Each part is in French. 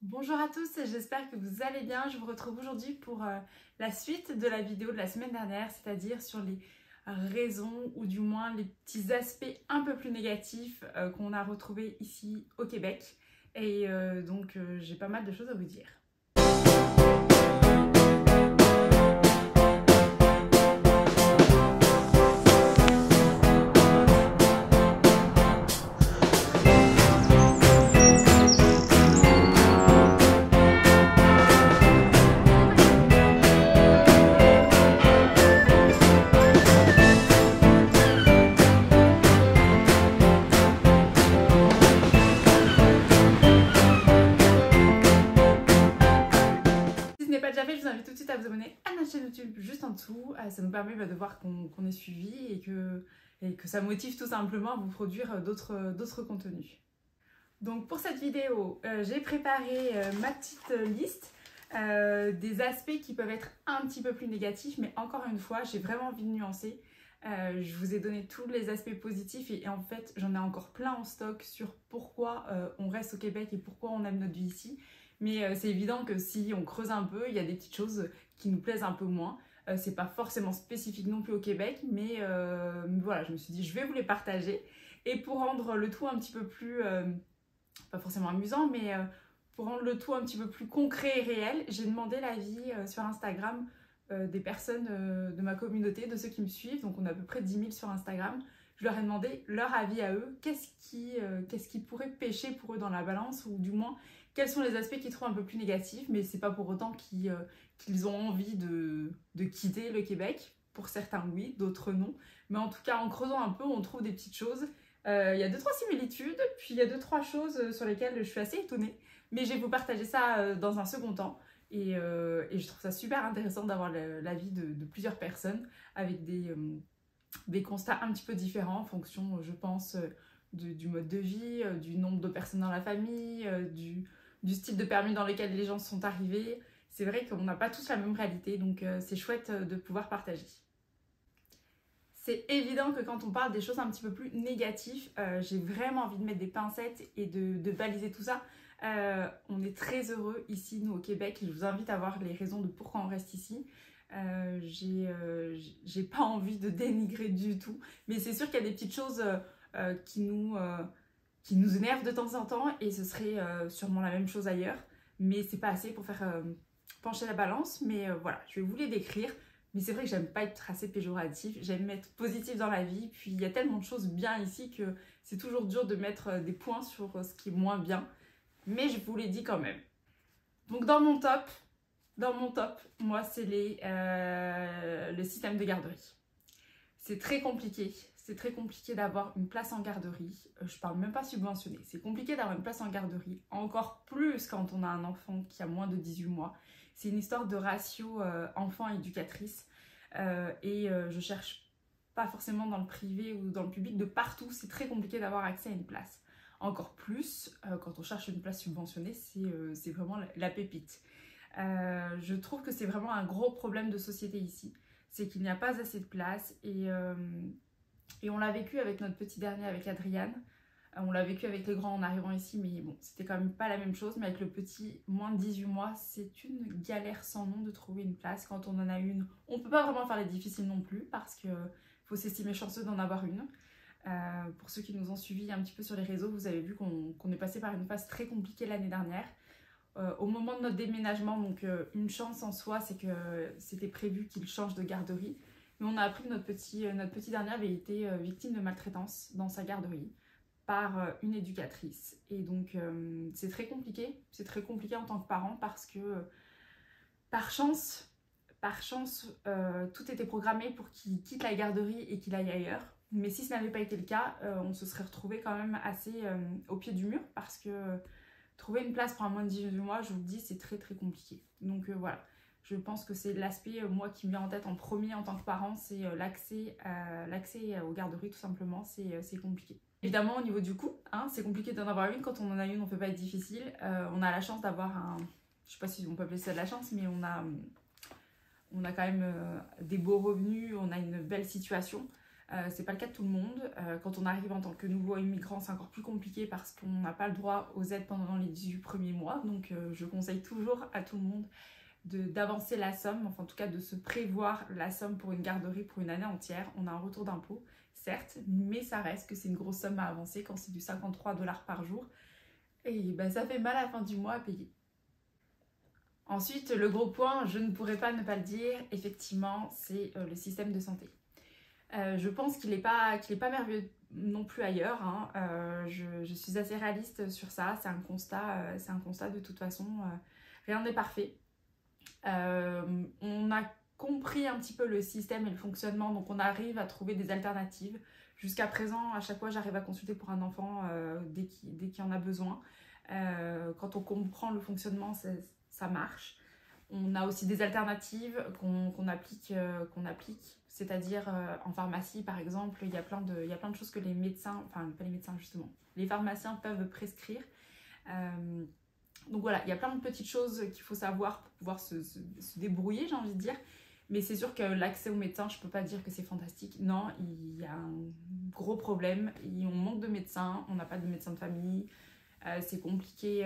Bonjour à tous, j'espère que vous allez bien. Je vous retrouve aujourd'hui pour la suite de la vidéo de la semaine dernière, c'est-à-dire sur les raisons ou du moins les petits aspects un peu plus négatifs qu'on a retrouvés ici au Québec. Et donc j'ai pas mal de choses à vous dire. Si ce n'est pas déjà fait, je vous invite tout de suite à vous abonner à notre chaîne YouTube juste en dessous. Ça nous permet de voir qu'on est suivi et que ça motive tout simplement à vous produire d'autres contenus. Donc pour cette vidéo, j'ai préparé ma petite liste des aspects qui peuvent être un petit peu plus négatifs, mais encore une fois, j'ai vraiment envie de nuancer. Je vous ai donné tous les aspects positifs et en fait, j'en ai encore plein en stock sur pourquoi on reste au Québec et pourquoi on aime notre vie ici. Mais c'est évident que si on creuse un peu, il y a des petites choses qui nous plaisent un peu moins. C'est pas forcément spécifique non plus au Québec, mais voilà, je me suis dit je vais vous les partager. Et pour rendre le tout un petit peu plus pas forcément amusant, mais pour rendre le tout un petit peu plus concret et réel, j'ai demandé l'avis sur Instagram des personnes de ma communauté, de ceux qui me suivent. Donc on a à peu près 10 000 sur Instagram. Je leur ai demandé leur avis à eux, qu'est-ce qui pourrait pêcher pour eux dans la balance, ou du moins quels sont les aspects qu'ils trouvent un peu plus négatifs, mais c'est pas pour autant qu'ils ont envie de quitter le Québec. Pour certains oui, d'autres non. Mais en tout cas, en creusant un peu, on trouve des petites choses. Il y a 2-3 similitudes, puis il y a 2-3 choses sur lesquelles je suis assez étonnée. Mais je vais vous partager ça dans un second temps. Et je trouve ça super intéressant d'avoir l'avis de plusieurs personnes avec des constats un petit peu différents en fonction, je pense, du mode de vie, du nombre de personnes dans la famille, du style de permis dans lequel les gens sont arrivés. C'est vrai qu'on n'a pas tous la même réalité, donc c'est chouette de pouvoir partager. C'est évident que quand on parle des choses un petit peu plus négatives, j'ai vraiment envie de mettre des pincettes et de baliser tout ça. On est très heureux ici, nous au Québec. Je vous invite à voir les raisons de pourquoi on reste ici. J'ai pas envie de dénigrer du tout, mais c'est sûr qu'il y a des petites choses qui nous énervent de temps en temps, et ce serait sûrement la même chose ailleurs, mais c'est pas assez pour faire pencher la balance. Mais voilà, je vais vous les décrire. Mais c'est vrai que j'aime pas être assez péjorative, j'aime être positive dans la vie. Puis il y a tellement de choses bien ici que c'est toujours dur de mettre des points sur ce qui est moins bien. Mais je vous l'ai dit quand même. Donc dans mon top, moi c'est le système de garderie. C'est très compliqué. C'est très compliqué d'avoir une place en garderie. Je parle même pas subventionné. C'est compliqué d'avoir une place en garderie. Encore plus quand on a un enfant qui a moins de 18 mois. C'est une histoire de ratio enfant-éducatrice. Je cherche pas forcément dans le privé ou dans le public. De partout, c'est très compliqué d'avoir accès à une place. Encore plus, quand on cherche une place subventionnée, c'est vraiment la pépite. Je trouve que c'est vraiment un gros problème de société ici. C'est qu'il n'y a pas assez de place, et on l'a vécu avec notre petit dernier, avec Adriane. On l'a vécu avec les grands en arrivant ici, mais bon, c'était quand même pas la même chose. Mais avec le petit, moins de 18 mois, c'est une galère sans nom de trouver une place. Quand on en a une, on peut pas vraiment faire les difficiles non plus, parce que faut s'estimer chanceux d'en avoir une. Pour ceux qui nous ont suivis un petit peu sur les réseaux, vous avez vu qu'on est passé par une phase très compliquée l'année dernière. Au moment de notre déménagement, donc une chance en soi, c'est que c'était prévu qu'il change de garderie. Mais on a appris que notre petit dernier avait été victime de maltraitance dans sa garderie par une éducatrice. Et donc c'est très compliqué en tant que parent, parce que par chance, tout était programmé pour qu'il quitte la garderie et qu'il aille ailleurs. Mais si ce n'avait pas été le cas, on se serait retrouvé quand même assez au pied du mur, parce que trouver une place pour un moins de 18 mois, je vous le dis, c'est très très compliqué. Donc voilà, je pense que c'est l'aspect, moi, qui me vient en tête en premier en tant que parent, c'est l'accès aux garderies, tout simplement, c'est compliqué. Évidemment, au niveau du coût, hein, c'est compliqué d'en avoir une. Quand on en a une, on ne peut pas être difficile. On a la chance d'avoir je sais pas si on peut appeler ça de la chance, mais on a quand même des beaux revenus, on a une belle situation. C'est pas le cas de tout le monde. Quand on arrive en tant que nouveau immigrant, c'est encore plus compliqué parce qu'on n'a pas le droit aux aides pendant les 18 premiers mois. Donc je conseille toujours à tout le monde d'avancer la somme, enfin en tout cas de se prévoir la somme pour une garderie pour une année entière. On a un retour d'impôt, certes, mais ça reste que c'est une grosse somme à avancer quand c'est du 53 $ par jour. Et ben, ça fait mal à la fin du mois à payer. Ensuite, le gros point, je ne pourrais pas ne pas le dire, effectivement, c'est le système de santé. Je pense qu'il n'est pas merveilleux non plus ailleurs. Hein. Je suis assez réaliste sur ça. C'est un constat de toute façon. Rien n'est parfait. On a compris un petit peu le système et le fonctionnement, donc on arrive à trouver des alternatives. Jusqu'à présent, à chaque fois, j'arrive à consulter pour un enfant dès qu'il en a besoin. Quand on comprend le fonctionnement, ça marche. On a aussi des alternatives qu'on applique, c'est-à-dire en pharmacie par exemple, il y a plein de choses que les médecins, enfin pas les médecins justement, les pharmaciens peuvent prescrire. Donc voilà, il y a plein de petites choses qu'il faut savoir pour pouvoir se débrouiller, j'ai envie de dire. Mais c'est sûr que l'accès aux médecins, je ne peux pas dire que c'est fantastique. Non, il y a un gros problème. On manque de médecins, on n'a pas de médecin de famille. C'est compliqué.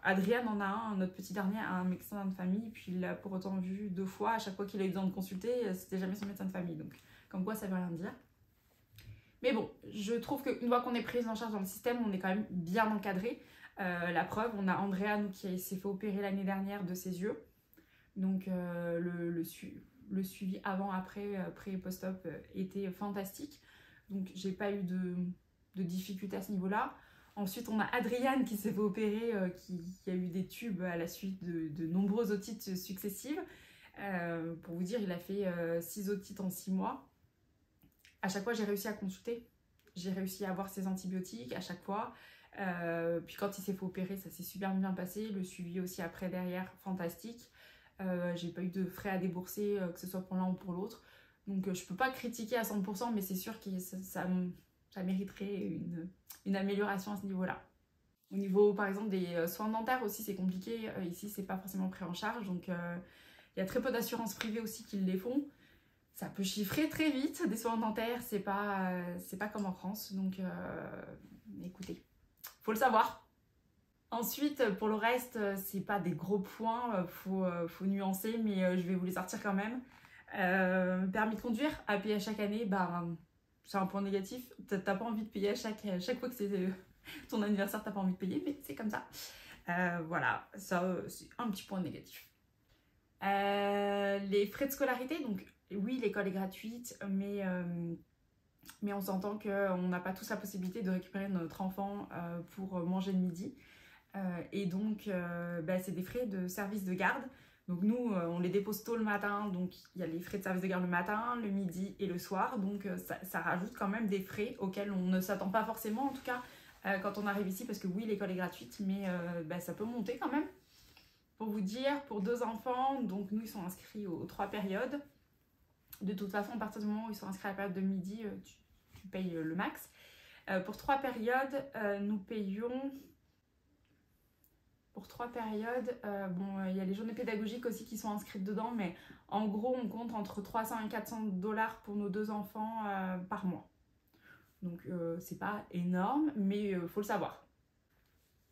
Adrien en a un, notre petit dernier a un médecin de famille, puis il l'a pour autant vu 2 fois. À chaque fois qu'il a eu besoin de consulter, c'était jamais son médecin de famille. Donc, comme quoi, ça veut rien dire. Mais bon, je trouve qu'une fois qu'on est prise en charge dans le système, on est quand même bien encadré. La preuve, on a Andrea qui s'est fait opérer l'année dernière de ses yeux. Donc le suivi avant, après, pré et post-op était fantastique. Donc j'ai pas eu de difficultés à ce niveau-là. Ensuite, on a Adriane qui s'est fait opérer, qui a eu des tubes à la suite de nombreuses otites successives. Pour vous dire, il a fait 6 otites en 6 mois. À chaque fois, j'ai réussi à consulter. J'ai réussi à avoir ses antibiotiques à chaque fois. Puis quand il s'est fait opérer, ça s'est super bien passé. Le suivi aussi après derrière, fantastique. J'ai pas eu de frais à débourser, que ce soit pour l'un ou pour l'autre. Donc je peux pas critiquer à 100%, mais c'est sûr que ça mériterait une amélioration à ce niveau-là. Au niveau par exemple des soins dentaires aussi, c'est compliqué. Ici, c'est pas forcément pris en charge. Donc il y a très peu d'assurances privées aussi qui les font. Ça peut chiffrer très vite des soins dentaires, c'est pas comme en France. Donc écoutez, faut le savoir. Ensuite, pour le reste, c'est pas des gros points, faut nuancer, mais je vais vous les sortir quand même. Permis de conduire à payer à chaque année, c'est un point négatif. T'as pas envie de payer à chaque fois que c'est ton anniversaire, t'as pas envie de payer, mais c'est comme ça. Voilà, ça c'est un petit point négatif. Les frais de scolarité, donc oui, l'école est gratuite, mais on s'entend qu'on n'a pas tous la possibilité de récupérer notre enfant pour manger le midi. Et donc, c'est des frais de service de garde. Donc nous, on les dépose tôt le matin, donc il y a les frais de service de garde le matin, le midi et le soir. Donc ça rajoute quand même des frais auxquels on ne s'attend pas forcément, en tout cas quand on arrive ici, parce que oui, l'école est gratuite, mais ça peut monter quand même. Pour vous dire, pour 2 enfants, donc nous, ils sont inscrits aux 3 périodes. De toute façon, à partir du moment où ils sont inscrits à la période de midi, tu payes le max. Pour 3 périodes, nous payons... Pour 3 périodes, il y a les journées pédagogiques aussi qui sont inscrites dedans, mais en gros, on compte entre 300 et 400 $ pour nos 2 enfants par mois. Donc, c'est pas énorme, mais faut le savoir.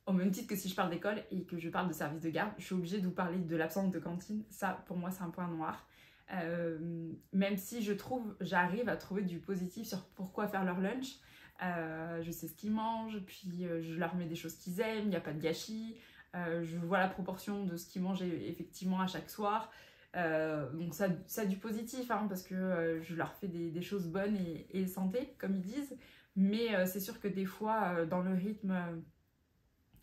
Au même titre que si je parle d'école et que je parle de service de garde, je suis obligée de vous parler de l'absence de cantine. Ça, pour moi, c'est un point noir. Même si j'arrive à trouver du positif sur pourquoi faire leur lunch. Je sais ce qu'ils mangent, puis je leur mets des choses qu'ils aiment, il n'y a pas de gâchis. Je vois la proportion de ce qu'ils mangent effectivement à chaque soir. Donc ça a du positif, hein, parce que je leur fais des choses bonnes et santé, comme ils disent. Mais c'est sûr que des fois, dans le rythme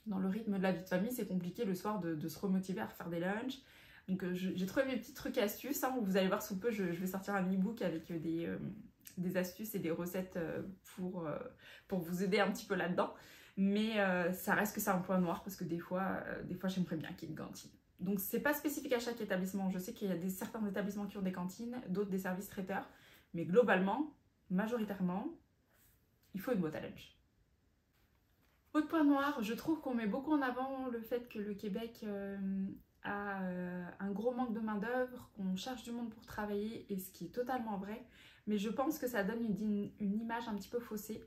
de la vie de famille, c'est compliqué le soir de se remotiver à refaire des lunchs. Donc j'ai trouvé mes petits trucs et astuces. Hein, vous allez voir sous peu, je vais sortir un e-book avec des astuces et des recettes pour vous aider un petit peu là-dedans. Mais ça reste que c'est un point noir parce que des fois j'aimerais bien qu'il y ait une cantine. Donc c'est pas spécifique à chaque établissement. Je sais qu'il y a certains établissements qui ont des cantines, d'autres des services traiteurs. Mais globalement, majoritairement, il faut une boîte à lunch. Autre point noir, je trouve qu'on met beaucoup en avant le fait que le Québec a un gros manque de main d'œuvre, qu'on cherche du monde pour travailler, et ce qui est totalement vrai. mais je pense que ça donne une image un petit peu faussée.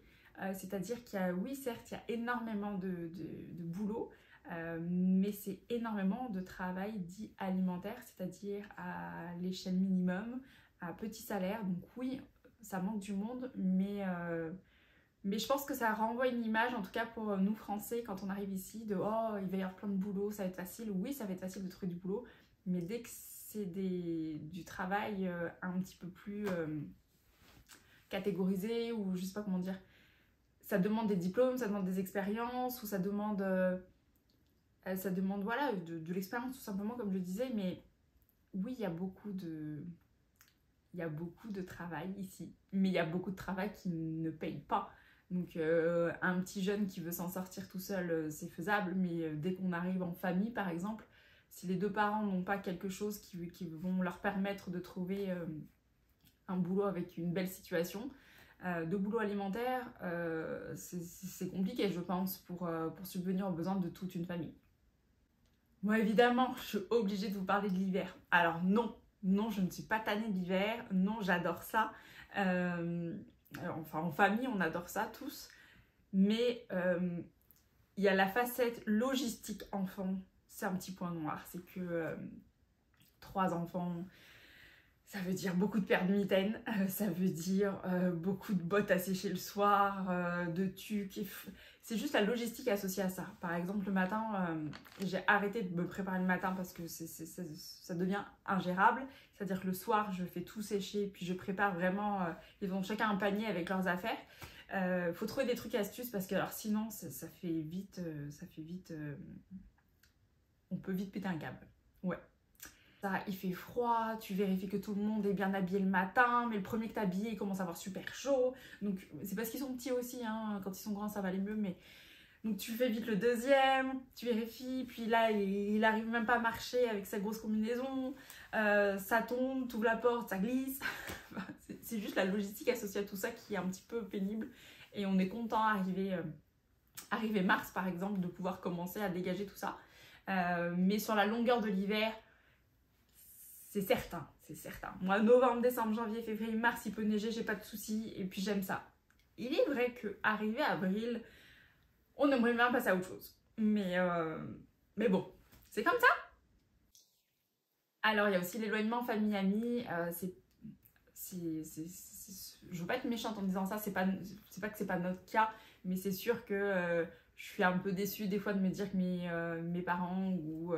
C'est-à-dire qu'il y a, oui, certes, il y a énormément de boulot, mais c'est énormément de travail dit alimentaire, c'est-à-dire à l'échelle minimum, à petit salaire. Donc oui, ça manque du monde, mais je pense que ça renvoie une image, en tout cas pour nous Français, quand on arrive ici, de oh, il va y avoir plein de boulot, ça va être facile. Oui, ça va être facile de trouver du boulot, mais dès que c'est du travail un petit peu plus catégorisé, ou je sais pas comment dire, ça demande des diplômes, ça demande des expériences, ou ça demande voilà, de l'expérience tout simplement, comme je disais. Mais oui, il y a beaucoup de travail ici, mais il y a beaucoup de travail qui ne paye pas. Donc un petit jeune qui veut s'en sortir tout seul, c'est faisable, mais dès qu'on arrive en famille par exemple, si les deux parents n'ont pas quelque chose qui vont leur permettre de trouver un boulot avec une belle situation, de boulot alimentaire, c'est compliqué, je pense, pour subvenir aux besoins de toute une famille. Moi, évidemment, je suis obligée de vous parler de l'hiver. Alors non, je ne suis pas tannée de l'hiver, non, j'adore ça. Enfin, en famille, on adore ça tous. Mais il y a la facette logistique enfant, c'est un petit point noir. C'est que 3 enfants, ça veut dire beaucoup de paires de mitaines, ça veut dire beaucoup de bottes à sécher le soir, de tuques. C'est juste la logistique associée à ça. Par exemple, le matin, j'ai arrêté de me préparer le matin parce que ça devient ingérable. C'est-à-dire que le soir, je fais tout sécher, puis je prépare vraiment. Ils ont chacun un panier avec leurs affaires. Faut trouver des trucs et astuces parce que alors, sinon, ça fait vite. On peut vite péter un câble. Ouais. Il fait froid, tu vérifies que tout le monde est bien habillé le matin, mais le premier que t'as habillé, il commence à avoir super chaud. Donc c'est parce qu'ils sont petits aussi, hein. Quand ils sont grands ça va aller mieux, mais donc tu fais vite le deuxième, tu vérifies, puis là il arrive même pas à marcher avec sa grosse combinaison, ça tombe, t'ouvres la porte, ça glisse. C'est juste la logistique associée à tout ça qui est un petit peu pénible, et on est content arriver mars par exemple de pouvoir commencer à dégager tout ça. Mais sur la longueur de l'hiver, c'est certain, c'est certain. Moi, novembre, décembre, janvier, février, mars, il peut neiger, j'ai pas de soucis, et puis j'aime ça. Il est vrai qu'arrivé avril, on aimerait bien passer à autre chose. Mais bon, c'est comme ça. Alors, il y a aussi l'éloignement famille-amis. Je veux pas être méchante en disant ça, c'est pas que c'est pas notre cas, mais c'est sûr que je suis un peu déçue des fois de me dire que mes parents ou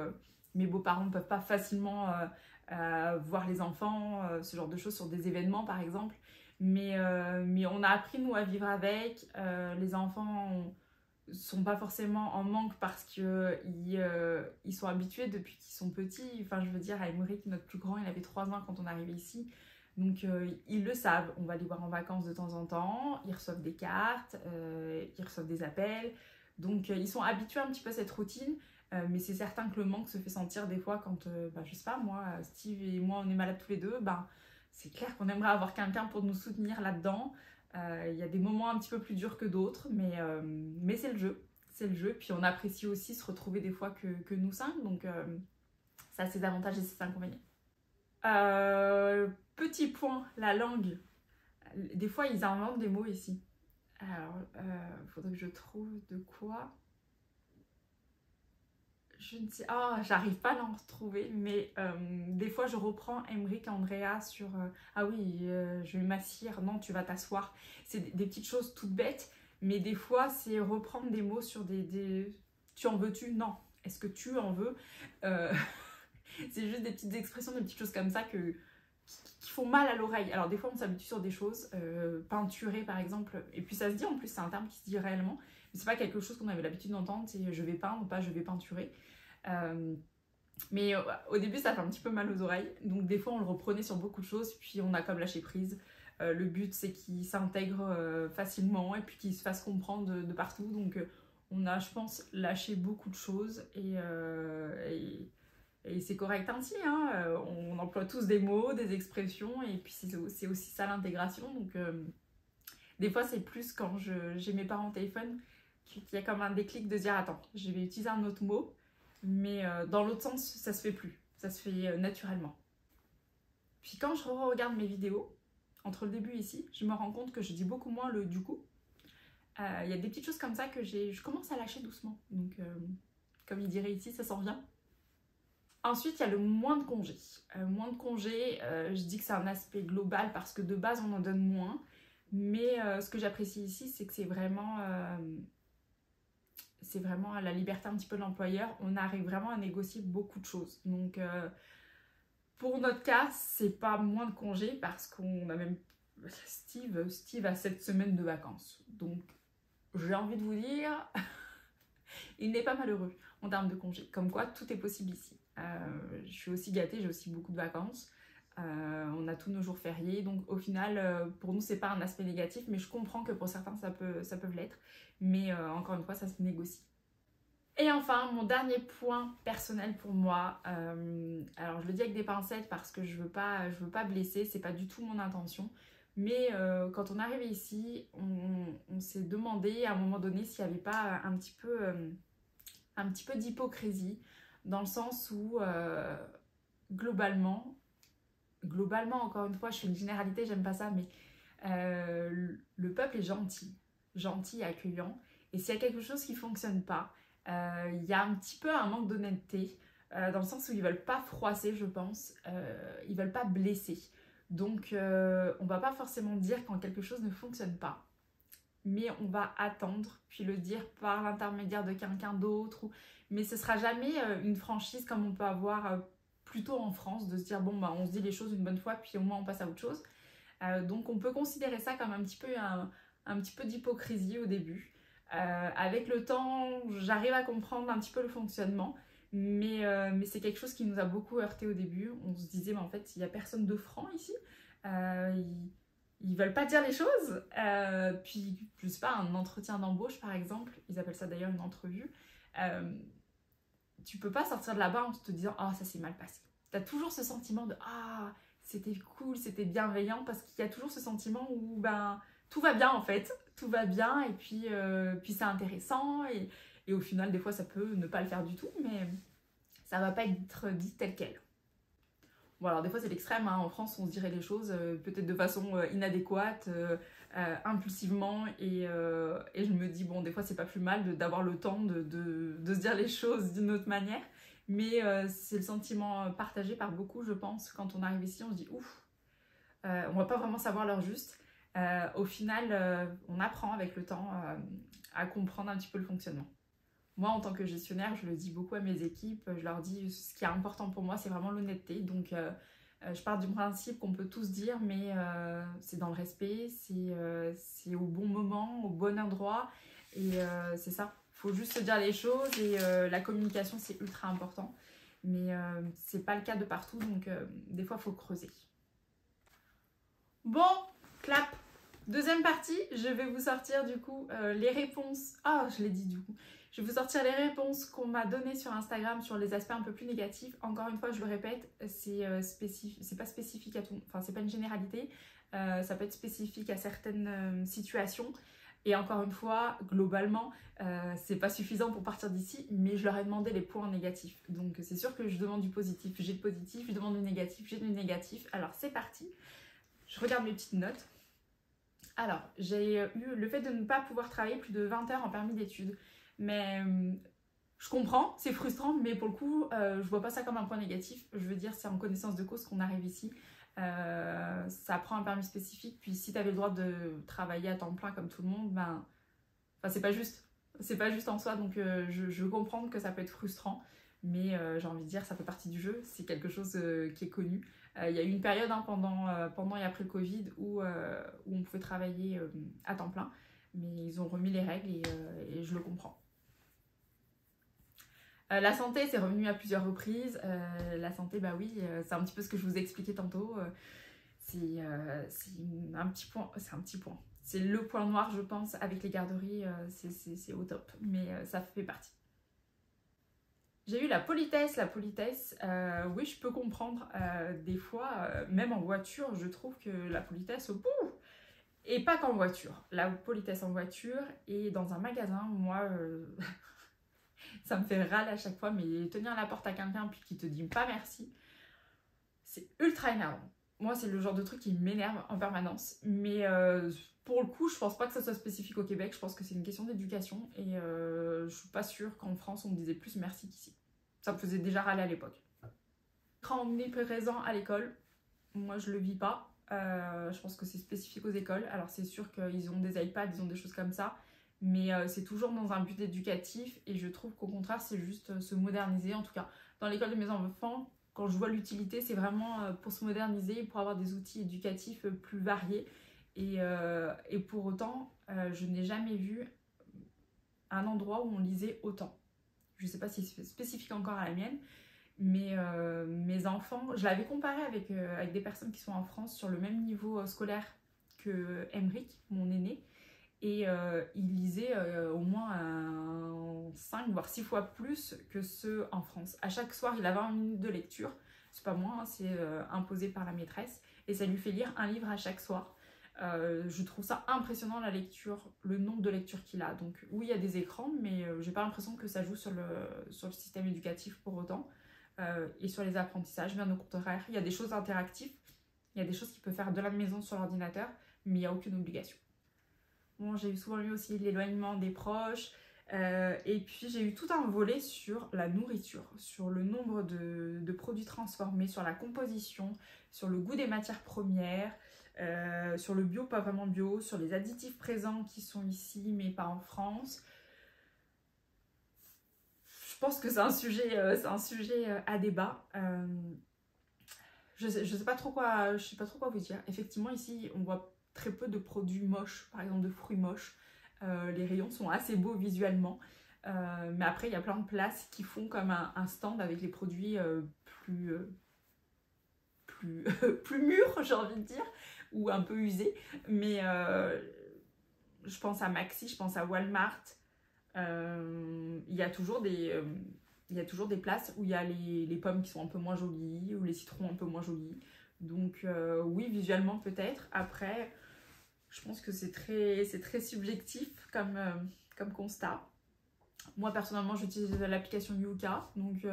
mes beaux-parents ne peuvent pas facilement voir les enfants, ce genre de choses sur des événements par exemple. Mais on a appris nous à vivre avec. Les enfants sont pas forcément en manque parce qu'ils sont habitués depuis qu'ils sont petits. Enfin, je veux dire, à Emmerich, notre plus grand, il avait 3 ans quand on est arrivé ici. Donc ils le savent, on va les voir en vacances de temps en temps, ils reçoivent des cartes, ils reçoivent des appels. Donc ils sont habitués un petit peu à cette routine. Mais c'est certain que le manque se fait sentir des fois quand, je sais pas, moi, Steve et moi, on est malades tous les deux. C'est clair qu'on aimerait avoir quelqu'un pour nous soutenir là-dedans. Il y a des moments un petit peu plus durs que d'autres, mais c'est le jeu. C'est le jeu. Puis on apprécie aussi se retrouver des fois que nous 5. Donc ça a ses avantages et ses inconvénients. Petit point, la langue. Des fois, ils inventent des mots ici. Alors, faudrait que je trouve de quoi... Je ne sais, j'arrive pas à en retrouver, mais des fois je reprends Emmerich et Andrea sur ah oui, je vais m'assire, non, tu vas t'asseoir. C'est des petites choses toutes bêtes, mais des fois c'est reprendre des mots sur tu en veux-tu? Non. Est-ce que tu en veux? C'est juste des petites expressions, des petites choses comme ça qui font mal à l'oreille. Alors des fois on s'habitue sur des choses, peinturer par exemple, et puis ça se dit en plus, c'est un terme qui se dit réellement, mais c'est pas quelque chose qu'on avait l'habitude d'entendre, c'est je vais peindre, pas je vais peinturer. Mais au début ça fait un petit peu mal aux oreilles, donc des fois on le reprenait sur beaucoup de choses, puis on a comme lâché prise. Le but c'est qu'il s'intègre facilement et puis qu'il se fasse comprendre de partout, donc on a je pense lâché beaucoup de choses et c'est correct ainsi, hein. On emploie tous des mots, des expressions, et puis c'est aussi ça l'intégration. Donc des fois c'est plus quand j'ai mes parents au téléphone qu'il y a comme un déclic de dire attends, je vais utiliser un autre mot, mais dans l'autre sens ça se fait plus, ça se fait naturellement. Puis quand je regarde mes vidéos, entre le début et ici, je me rends compte que je dis beaucoup moins le du coup. Il y a des petites choses comme ça que je commence à lâcher doucement. Donc, comme il dirait ici, ça s'en vient. Ensuite, il y a le moins de congés. Moins de congés, je dis que c'est un aspect global parce que de base, on en donne moins. Mais ce que j'apprécie ici, c'est que c'est vraiment la liberté un petit peu de l'employeur. On arrive vraiment à négocier beaucoup de choses. Donc, pour notre cas, c'est pas moins de congés parce qu'on a même... Steve a 7 semaines de vacances. Donc, j'ai envie de vous dire, il n'est pas malheureux en termes de congés. Comme quoi, tout est possible ici. Je suis aussi gâtée, j'ai aussi beaucoup de vacances. On a tous nos jours fériés. Donc, au final, pour nous, c'est pas un aspect négatif. Mais je comprends que pour certains, ça peut l'être. Mais encore une fois, ça se négocie. Et enfin, mon dernier point personnel pour moi, alors je le dis avec des pincettes parce que je veux pas blesser, c'est pas du tout mon intention. Mais quand on est arrivé ici, on s'est demandé à un moment donné s'il n'y avait pas un petit peu d'hypocrisie, dans le sens où globalement, encore une fois, je fais une généralité, j'aime pas ça, mais le peuple est gentil et accueillant. Et s'il y a quelque chose qui ne fonctionne pas, il y a un petit peu un manque d'honnêteté, dans le sens où ils ne veulent pas froisser, je pense, ils ne veulent pas blesser. Donc, on ne va pas forcément dire quand quelque chose ne fonctionne pas, mais on va attendre, puis le dire par l'intermédiaire de quelqu'un d'autre. Mais ce ne sera jamais une franchise comme on peut avoir plutôt en France, de se dire, bon, bah, on se dit les choses une bonne fois, puis au moins on passe à autre chose. Donc, on peut considérer ça comme un petit peu d'hypocrisie au début. Avec le temps, j'arrive à comprendre un petit peu le fonctionnement. Mais c'est quelque chose qui nous a beaucoup heurté au début. On se disait, mais en fait, il n'y a personne de franc ici. Ils veulent pas dire les choses. Puis, je sais pas, un entretien d'embauche, par exemple, ils appellent ça d'ailleurs une entrevue. Tu peux pas sortir de là-bas en te disant, ah, ça s'est mal passé. Tu as toujours ce sentiment de, ah, c'était cool, c'était bienveillant, parce qu'il y a toujours ce sentiment où, ben, tout va bien en fait. Tout va bien, et puis c'est intéressant. Et au final, des fois, ça peut ne pas le faire du tout, mais ça va pas être dit tel quel. Bon, alors des fois, c'est l'extrême. Hein. En France, on se dirait les choses peut-être de façon inadéquate, impulsivement. Et je me dis, bon, des fois, c'est pas plus mal d'avoir le temps de se dire les choses d'une autre manière. Mais c'est le sentiment partagé par beaucoup, je pense. Quand on arrive ici, on se dit, ouf, on va pas vraiment savoir l'heure juste. Au final, on apprend avec le temps à comprendre un petit peu le fonctionnement. Moi, en tant que gestionnaire, je le dis beaucoup à mes équipes, je leur dis ce qui est important pour moi, c'est vraiment l'honnêteté. Donc, je pars du principe qu'on peut tous dire, mais c'est dans le respect, c'est au bon moment, au bon endroit. Et c'est ça, il faut juste se dire les choses et la communication, c'est ultra important. Mais c'est pas le cas de partout, donc des fois, il faut creuser. Bon, clap. Deuxième partie, je vais vous sortir du coup les réponses. Ah, je l'ai dit du coup. Je vais vous sortir les réponses qu'on m'a données sur Instagram sur les aspects un peu plus négatifs. Encore une fois, je le répète, c'est pas spécifique à tout. Enfin, c'est pas une généralité. Ça peut être spécifique à certaines situations. Et encore une fois, globalement, c'est pas suffisant pour partir d'ici, mais je leur ai demandé les points négatifs. Donc c'est sûr que je demande du positif, j'ai le positif, je demande du négatif, j'ai du négatif. Alors c'est parti. Je regarde mes petites notes. Alors, j'ai eu le fait de ne pas pouvoir travailler plus de 20 heures en permis d'études. Mais je comprends, c'est frustrant, mais pour le coup, je vois pas ça comme un point négatif. Je veux dire, c'est en connaissance de cause qu'on arrive ici. Ça prend un permis spécifique, puis si tu avais le droit de travailler à temps plein comme tout le monde, ben, enfin, c'est pas juste. C'est pas juste en soi, donc je comprends que ça peut être frustrant. Mais j'ai envie de dire, ça fait partie du jeu, c'est quelque chose qui est connu. Il y a eu une période pendant et après le Covid où on pouvait travailler à temps plein, mais ils ont remis les règles et je le comprends. La santé, c'est revenu à plusieurs reprises. La santé, bah oui, c'est un petit peu ce que je vous ai expliqué tantôt. C'est un petit point. C'est le point noir, je pense, avec les garderies, c'est au top, mais ça fait partie. J'ai eu la politesse, oui je peux comprendre, des fois, même en voiture, je trouve que la politesse, et pas qu'en voiture, la politesse en voiture et dans un magasin, moi, ça me fait râler à chaque fois, mais tenir la porte à quelqu'un puis qui te dit pas merci, c'est ultra énervant. Moi, c'est le genre de truc qui m'énerve en permanence. Mais pour le coup, je pense pas que ça soit spécifique au Québec. Je pense que c'est une question d'éducation. Et je suis pas sûre qu'en France, on me disait plus merci qu'ici. Ça me faisait déjà râler à l'époque. Écran omniprésent à l'école, moi, je le vis pas. Je pense que c'est spécifique aux écoles. Alors, c'est sûr qu'ils ont des iPads, ils ont des choses comme ça. Mais c'est toujours dans un but éducatif. Et je trouve qu'au contraire, c'est juste se moderniser. En tout cas, dans l'école de mes enfants, quand je vois l'utilité, c'est vraiment pour se moderniser, pour avoir des outils éducatifs plus variés. Et pour autant, je n'ai jamais vu un endroit où on lisait autant. Je ne sais pas si c'est spécifique encore à la mienne, mais mes enfants, je l'avais comparé avec des personnes qui sont en France sur le même niveau scolaire que Emric, mon aîné. Et il lisait au moins 5 voire 6 fois plus que ceux en France. À chaque soir, il avait 1 minute de lecture. C'est pas moi, hein, c'est imposé par la maîtresse. Et ça lui fait lire un livre à chaque soir. Je trouve ça impressionnant la lecture, le nombre de lectures qu'il a. Donc oui, il y a des écrans, mais j'ai pas l'impression que ça joue sur le système éducatif pour autant. Et sur les apprentissages, bien au contraire, il y a des choses interactives. Il y a des choses qu'il peut faire de la maison sur l'ordinateur, mais il n'y a aucune obligation. Bon, j'ai souvent eu aussi l'éloignement des proches. Et puis j'ai eu tout un volet sur la nourriture, sur le nombre de produits transformés, sur la composition, sur le goût des matières premières, sur le bio, pas vraiment bio, sur les additifs présents qui sont ici mais pas en France. Je pense que c'est un sujet à débat. Je sais pas trop quoi vous dire. Effectivement, ici, on voit très peu de produits moches, par exemple de fruits moches. Les rayons sont assez beaux visuellement. Mais après, il y a plein de places qui font comme un stand avec les produits plus mûrs, j'ai envie de dire, ou un peu usés. Mais je pense à Maxi, je pense à Walmart. Il y a toujours des places où il y a les pommes qui sont un peu moins jolies, ou les citrons un peu moins jolis. Donc oui, visuellement peut-être. Après, je pense que c'est très subjectif comme constat. Moi personnellement, j'utilise l'application Yuka. Donc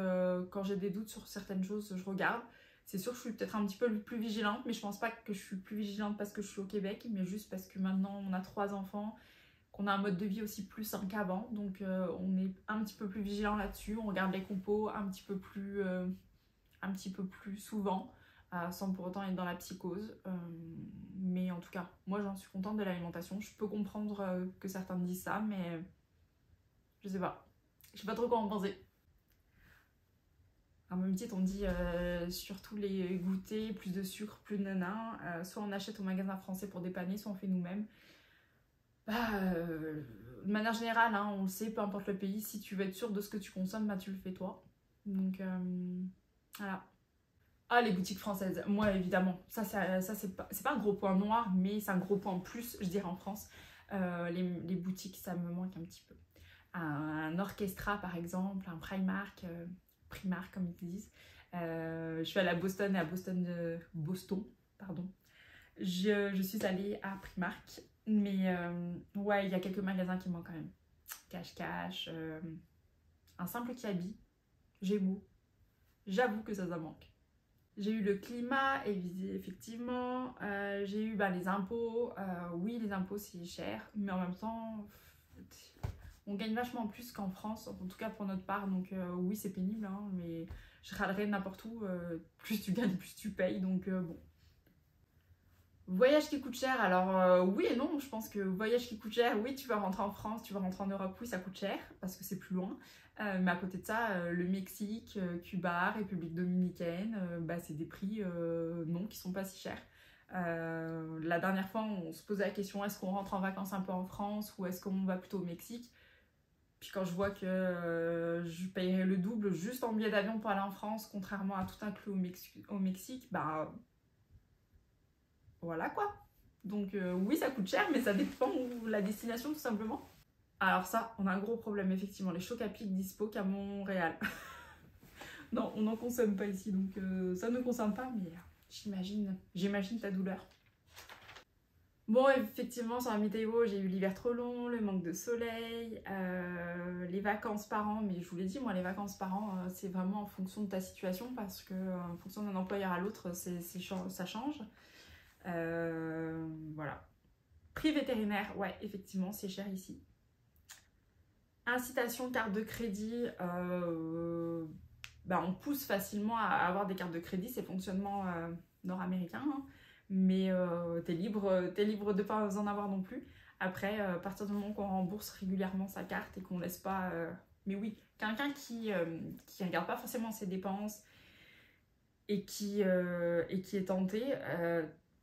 quand j'ai des doutes sur certaines choses, je regarde. C'est sûr que je suis peut-être un petit peu plus vigilante, mais je pense pas que je suis plus vigilante parce que je suis au Québec, mais juste parce que maintenant on a 3 enfants, qu'on a un mode de vie aussi plus sain qu'avant. Donc on est un petit peu plus vigilant là-dessus. On regarde les compos un petit peu plus souvent, sans pour autant être dans la psychose. Mais en tout cas, moi j'en suis contente de l'alimentation. Je peux comprendre que certains disent ça, mais je sais pas. Je sais pas trop quoi en penser. À même titre, on dit surtout les goûters, plus de sucre, plus de nanan. Soit on achète au magasin français pour dépanner, soit on fait nous-mêmes. De manière générale, hein, on le sait, peu importe le pays, si tu veux être sûr de ce que tu consommes, bah, tu le fais toi. Donc voilà. Ah, les boutiques françaises, moi évidemment, ça c'est pas un gros point noir, mais c'est un gros point plus, je dirais, en France. Les boutiques, ça me manque un petit peu. Un Orchestra par exemple, un Primark comme ils disent. Je suis allée à Boston pardon. Je suis allée à Primark, mais ouais, il y a quelques magasins qui manquent quand même. Cache-cache, un simple Kiabi, Gémeaux. J'avoue que ça manque. J'ai eu le climat, effectivement. J'ai eu les impôts. Oui, les impôts, c'est cher. Mais en même temps, on gagne vachement plus qu'en France. En tout cas, pour notre part. Donc oui, c'est pénible. Hein, mais je râlerais n'importe où. Plus tu gagnes, plus tu payes. Donc bon. Voyage qui coûte cher, alors oui et non, je pense que voyage qui coûte cher, oui, tu vas rentrer en France, tu vas rentrer en Europe, oui, ça coûte cher, parce que c'est plus loin. Mais à côté de ça, le Mexique, Cuba, République Dominicaine, c'est des prix, non, qui sont pas si chers. La dernière fois, on se posait la question, est-ce qu'on rentre en vacances un peu en France, ou est-ce qu'on va plutôt au Mexique? Puis quand je vois que je payerais le double juste en billet d'avion pour aller en France, contrairement à tout inclus au Mexique, voilà quoi. Donc oui, ça coûte cher, mais ça dépend de la destination tout simplement. Alors ça, on a un gros problème effectivement. Les chocs à pic dispo qu'à Montréal. Non, on n'en consomme pas ici, donc ça ne nous concerne pas, mais j'imagine ta douleur. Bon, effectivement, sur la météo, j'ai eu l'hiver trop long, le manque de soleil, les vacances par an. Mais je vous l'ai dit, moi, les vacances par an, c'est vraiment en fonction de ta situation parce que en fonction d'un employeur à l'autre, ça change. Voilà. Prix vétérinaire, ouais, effectivement, c'est cher ici. Incitation carte de crédit, on pousse facilement à avoir des cartes de crédit, c'est le fonctionnement nord-américain, hein. Mais t'es libre de ne pas en avoir non plus. Après, à partir du moment qu'on rembourse régulièrement sa carte et qu'on laisse pas... Mais oui, quelqu'un qui regarde pas forcément ses dépenses et qui est tenté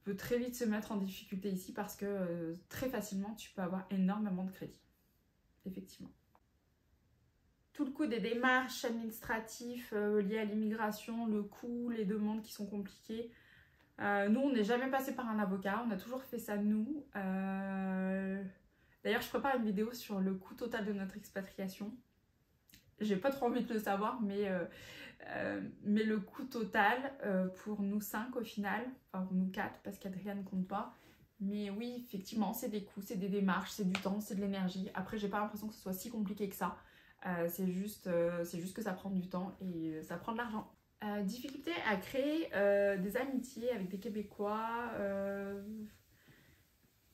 peut très vite se mettre en difficulté ici parce que très facilement, tu peux avoir énormément de crédit. Effectivement. Tout le coût des démarches administratives liées à l'immigration, le coût, les demandes qui sont compliquées. Nous, on n'est jamais passé par un avocat, on a toujours fait ça nous. D'ailleurs, je prépare une vidéo sur le coût total de notre expatriation. J'ai pas trop envie de le savoir, mais le coût total pour nous 5 au final, enfin nous 4 parce qu'Adrien ne compte pas. Mais oui, effectivement, c'est des coûts, c'est des démarches, c'est du temps, c'est de l'énergie. Après, j'ai pas l'impression que ce soit si compliqué que ça. C'est juste que ça prend du temps et ça prend de l'argent. Difficulté à créer des amitiés avec des Québécois.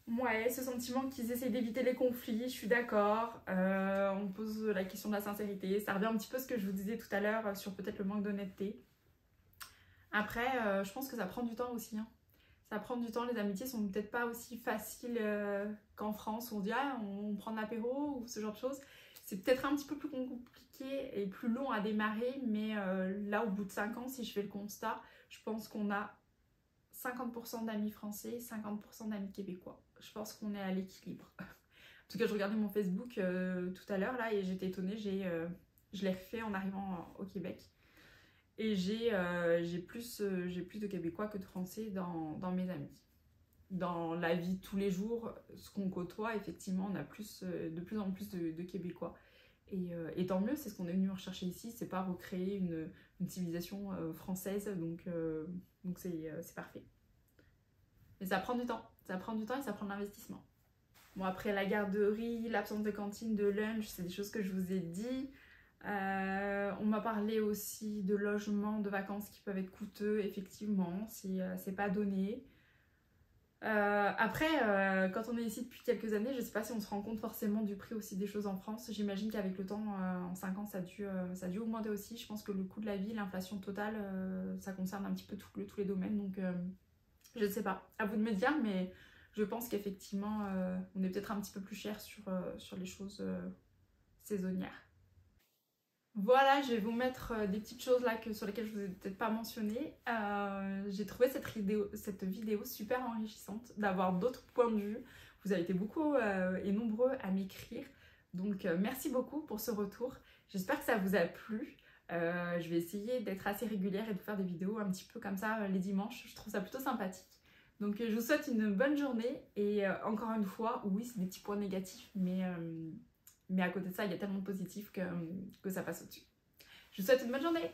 Ouais, ce sentiment qu'ils essayent d'éviter les conflits, je suis d'accord. On pose la question de la sincérité. Ça revient un petit peu à ce que je vous disais tout à l'heure sur peut-être le manque d'honnêteté. Après, je pense que ça prend du temps aussi, hein. Ça prend du temps, les amitiés sont peut-être pas aussi faciles qu'en France où on dit ah, on prend de l'apéro ou ce genre de choses. C'est peut-être un petit peu plus compliqué et plus long à démarrer, mais là au bout de 5 ans, si je fais le constat, je pense qu'on a 50% d'amis français, 50% d'amis québécois. Je pense qu'on est à l'équilibre. En tout cas, je regardais mon Facebook tout à l'heure là et j'étais étonnée, je l'ai refait en arrivant au Québec. Et j'ai plus de Québécois que de Français dans mes amis. Dans la vie de tous les jours, ce qu'on côtoie, effectivement, on a de plus en plus de Québécois. Et tant mieux, c'est ce qu'on est venu rechercher ici, c'est pas recréer une civilisation française, donc c'est parfait. Mais ça prend du temps, et ça prend de l'investissement. Bon, après la garderie, l'absence de cantine, de lunch, c'est des choses que je vous ai dit. On m'a parlé aussi de logements de vacances qui peuvent être coûteux, effectivement, c'est pas donné. Après, quand on est ici depuis quelques années, je sais pas si on se rend compte forcément du prix aussi des choses en France. J'imagine qu'avec le temps, en 5 ans, ça a dû augmenter aussi. Je pense que le coût de la vie, l'inflation totale, ça concerne un petit peu tous les domaines. Donc, je ne sais pas. À vous de me dire, mais je pense qu'effectivement, on est peut-être un petit peu plus cher sur les choses saisonnières. Voilà, je vais vous mettre des petites choses là sur lesquelles je ne vous ai peut-être pas mentionné. J'ai trouvé cette vidéo super enrichissante d'avoir d'autres points de vue. Vous avez été beaucoup et nombreux à m'écrire. Donc merci beaucoup pour ce retour. J'espère que ça vous a plu. Je vais essayer d'être assez régulière et de faire des vidéos un petit peu comme ça les dimanches. Je trouve ça plutôt sympathique. Donc je vous souhaite une bonne journée et encore une fois, oui, c'est des petits points négatifs, mais à côté de ça, il y a tellement de positifs que ça passe au-dessus. Je vous souhaite une bonne journée!